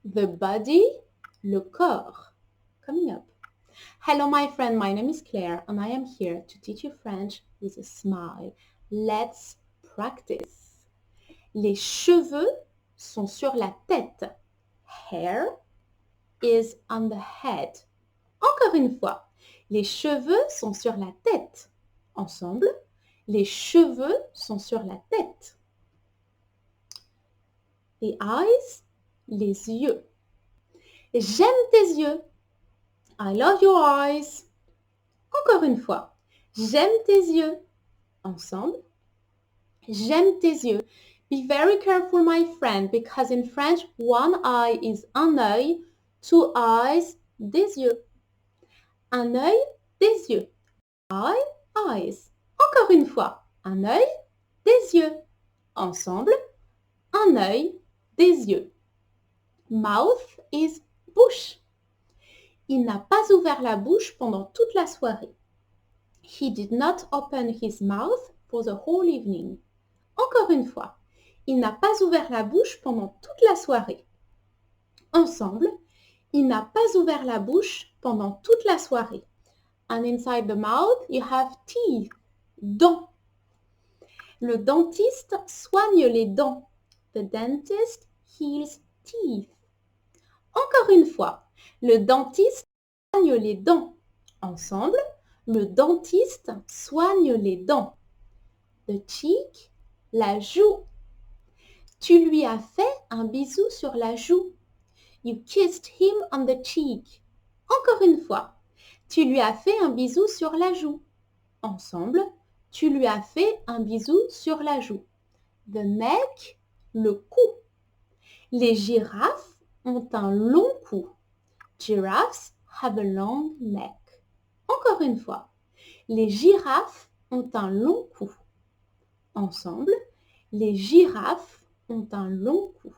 The body, le corps. Coming up. Hello my friend, my name is Claire and I am here to teach you French with a smile. Let's practice. Les cheveux sont sur la tête. Hair is on the head. Encore une fois. Les cheveux sont sur la tête. Ensemble. Les cheveux sont sur la tête. The eyes, les yeux. J'aime tes yeux. I love your eyes. Encore une fois. J'aime tes yeux. Ensemble. J'aime tes yeux. Be very careful, my friend, because in French, one eye is un œil, two eyes, des yeux. Un œil, des yeux. Eye, eyes. Encore une fois. Un œil, des yeux. Ensemble. Un œil, des yeux. Mouth is bouche. Il n'a pas ouvert la bouche pendant toute la soirée. He did not open his mouth for the whole evening. Encore une fois. Il n'a pas ouvert la bouche pendant toute la soirée. Ensemble. Il n'a pas ouvert la bouche pendant toute la soirée. And inside the mouth, you have teeth. Dents. Le dentiste soigne les dents. The dentist heals teeth. Encore une fois, le dentiste soigne les dents. Ensemble, le dentiste soigne les dents. The cheek, la joue. Tu lui as fait un bisou sur la joue. You kissed him on the cheek. Encore une fois, tu lui as fait un bisou sur la joue. Ensemble, tu lui as fait un bisou sur la joue. The neck, le cou. Les girafes ont un long cou. Giraffes have a long neck. Encore une fois, les girafes ont un long cou. Ensemble, les girafes ont un long cou.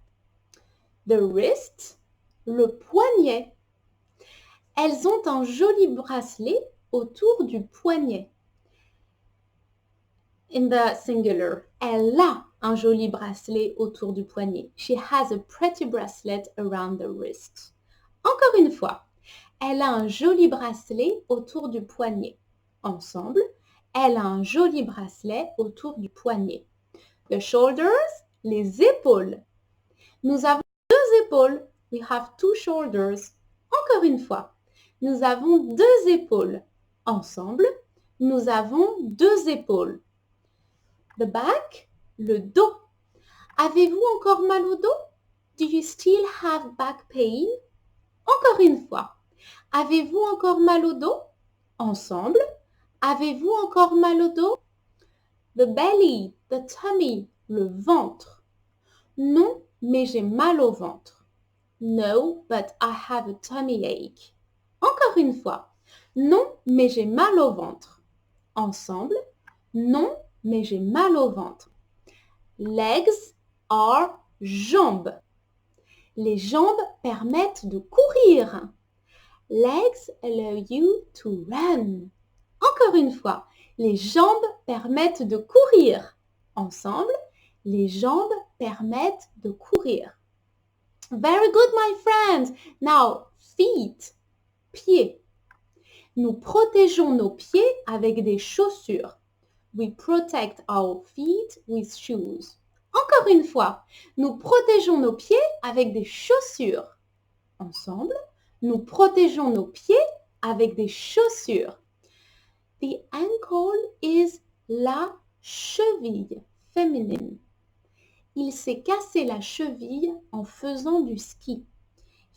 The wrist, le poignet. Elles ont un joli bracelet autour du poignet. In the singular, elle a un joli bracelet autour du poignet. She has a pretty bracelet around the wrist. Encore une fois, elle a un joli bracelet autour du poignet. Ensemble, elle a un joli bracelet autour du poignet. The shoulders, les épaules. Nous avons deux épaules. We have two shoulders. Encore une fois, nous avons deux épaules. Ensemble, nous avons deux épaules. The back, le dos. Avez-vous encore mal au dos? Do you still have back pain? Encore une fois. Avez-vous encore mal au dos? Ensemble. Avez-vous encore mal au dos? The belly, the tummy, le ventre. Non, mais j'ai mal au ventre. No, but I have a tummy ache. Encore une fois. Non, mais j'ai mal au ventre. Ensemble. Non, mais j'ai mal au ventre. Legs are jambes. Les jambes permettent de courir. Legs allow you to run. Encore une fois, les jambes permettent de courir. Ensemble, les jambes permettent de courir. Very good, my friends. Now, feet, pieds. Nous protégeons nos pieds avec des chaussures. We protect our feet with shoes. Encore une fois, nous protégeons nos pieds avec des chaussures. Ensemble, nous protégeons nos pieds avec des chaussures. The ankle is la cheville féminine. Il s'est cassé la cheville en faisant du ski.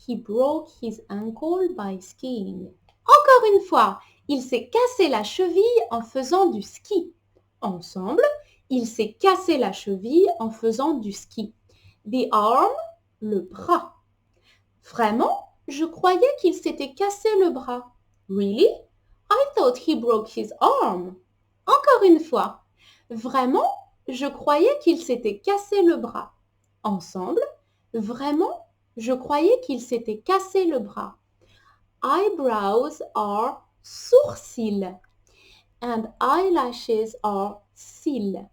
He broke his ankle by skiing. Encore une fois, il s'est cassé la cheville en faisant du ski. Ensemble, il s'est cassé la cheville en faisant du ski. The arm, le bras. Vraiment, je croyais qu'il s'était cassé le bras. Really? I thought he broke his arm. Encore une fois. Vraiment, je croyais qu'il s'était cassé le bras. Ensemble. Vraiment, je croyais qu'il s'était cassé le bras. Eyebrows are sourcils. And eyelashes are cils.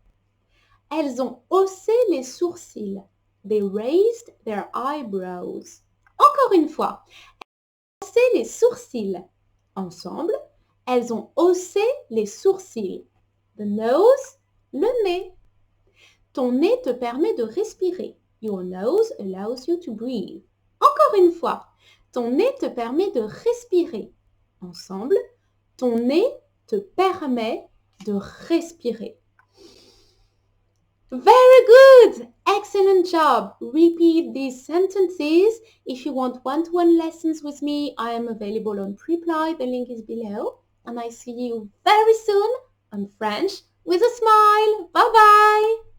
Elles ont haussé les sourcils. They raised their eyebrows. Encore une fois, haussé les sourcils. Ensemble, elles ont haussé les sourcils. The nose, le nez. Ton nez te permet de respirer. Your nose allows you to breathe. Encore une fois, ton nez te permet de respirer. Ensemble, ton nez te permet de respirer. Very good! Excellent job! Repeat these sentences. If you want one-to-one lessons with me, I am available on Preply. The link is below. And I see you very soon on French with a smile. Bye-bye!